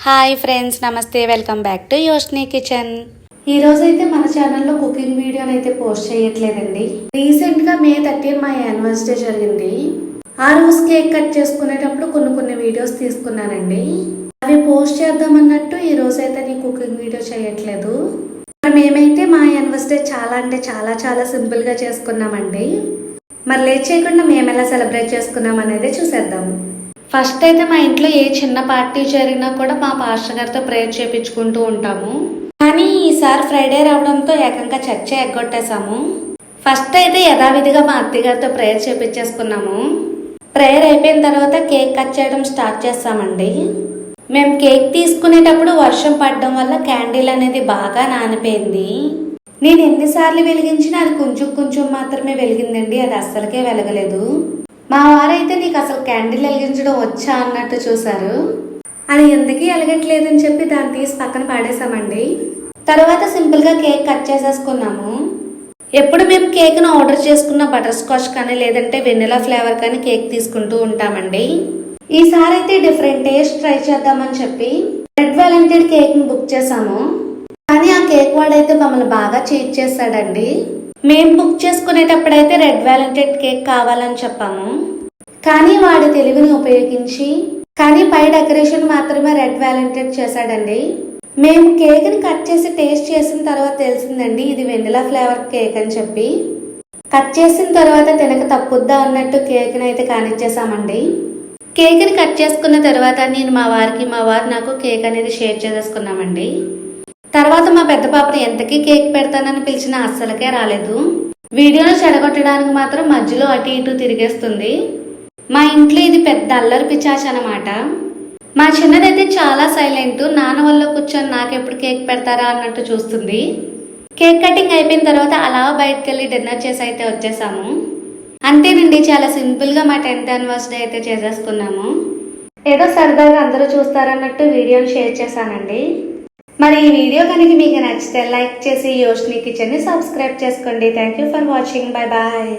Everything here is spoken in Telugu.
హాయ్ ఫ్రెండ్స్, నమస్తే. Welcome back to Yoshni kitchen. ఈ రోజైతే మన ఛానల్లో కుకింగ్ వీడియోని అయితే పోస్ట్ చేయట్లేదండి. రీసెంట్గా May 13 మా యానివర్సరీ జరిగింది. ఆ రోజు కేక్ కట్ చేసుకునేటప్పుడు కొన్ని వీడియోస్ తీసుకున్నానండి. అవి పోస్ట్ చేద్దామన్నట్టు ఈ రోజైతే నేను కుకింగ్ వీడియో చేయట్లేదు. మేమైతే మా యానివర్సరీ చాలా అంటే చాలా సింపుల్గా చేసుకున్నామండి. మరి లేట్ చేయకుండా మేము ఎలా సెలబ్రేట్ చేసుకున్నాం అనేది చూసేద్దాం. ఫస్ట్ అయితే మా ఇంట్లో ఏ చిన్న పార్టీ జరిగినా కూడా మా పాస్టర్ గారితో ప్రేయర్ చేయించుకుంటూ ఉంటాము. కానీ ఈసారి ఫ్రైడే రావడంతో ఏకంగా చర్చ ఎగ్గొట్టేశాము. ఫస్ట్ అయితే యథావిధిగా మా అత్తగారితో ప్రేయర్ చేయించేసుకున్నాము. ప్రేయర్ అయిపోయిన తర్వాత కేక్ కట్ చేయడం స్టార్ట్ చేస్తామండి. మేము కేక్ తీసుకునేటప్పుడు వర్షం పడడం వల్ల క్యాండిల్ అనేది బాగా నానిపోయింది. నేను ఎన్నిసార్లు వెలిగించినా అది కొంచెం మాత్రమే వెలిగిందండి. అది అస్సలకే వెలగలేదు. మా వారైతే నీకు అసలు క్యాండిల్ వెలిగించడం వచ్చా అన్నట్టు చూశారు. అది ఎందుకు వెలగట్లేదని చెప్పి దాన్ని తీసి పక్కన పాడేశామండి. తర్వాత సింపుల్గా కేక్ కట్ చేసేసుకున్నాము. ఎప్పుడు మేము కేక్ను ఆర్డర్ చేసుకున్న బటర్ స్కాచ్ కానీ లేదంటే వెనిలా ఫ్లేవర్ కానీ కేక్ తీసుకుంటూ ఉంటామండి. ఈసారి అయితే డిఫరెంట్ టేస్ట్ ట్రై చేద్దామని చెప్పి రెడ్ వెలెంటెడ్ కేక్ని బుక్ చేసాము. కానీ ఆ కేక్ వాడైతే మమ్మల్ని బాగా చీట్ చేశాడండి. మేము బుక్ చేసుకునేటప్పుడైతే రెడ్ వెలెంటెడ్ కేక్ కావాలని చెప్పాము. కానీ వాడి తెలివిని ఉపయోగించి పై డెకరేషన్ మాత్రమే రెడ్ వెలెంటెడ్ చేశాడండి. మేము కేక్ని కట్ చేసి టేస్ట్ చేసిన తర్వాత తెలిసిందండి ఇది వెనిలా ఫ్లేవర్ కేక్ అని చెప్పి. కట్ చేసిన తర్వాత తినక తప్పుద్దా అన్నట్టు కేక్ని అయితే కానిచ్చేసామండి. కేక్ని కట్ చేసుకున్న తర్వాత నేను మా వారు నాకు కేక్ అనేది షేర్ చేసేసుకున్నామండి. తర్వాత మా పెద్ద పాపని ఎంతకీ కేక్ పెడతానని పిలిచినా అస్సలకే రాలేదు. వీడియోను చెడగొట్టడానికి మాత్రం మధ్యలో అటు ఇటు తిరిగేస్తుంది. మా ఇంట్లో ఇది పెద్ద అల్లరి పిచాచ్ అనమాట. మా చిన్నదైతే చాలా సైలెంట్. నాన్న వల్ల కూర్చొని నాకెప్పుడు కేక్ పెడతారా అన్నట్టు చూస్తుంది. కేక్ కటింగ్ అయిపోయిన తర్వాత అలా బయటకు వెళ్ళి డిన్నర్ చేసి అయితే వచ్చేసాము. అంతేనండి, చాలా సింపుల్గా మా 10th యానివర్సరీ అయితే చేసేసుకున్నాము. ఏదో సరదాగా అందరూ చూస్తారన్నట్టు వీడియోని షేర్ చేశానండి. మరి ఈ వీడియో కనుక మీకు నచ్చితే లైక్ చేసి యోష్ని కిచెన్ని సబ్స్క్రైబ్ చేసుకోండి. Thank you for watching. Bye.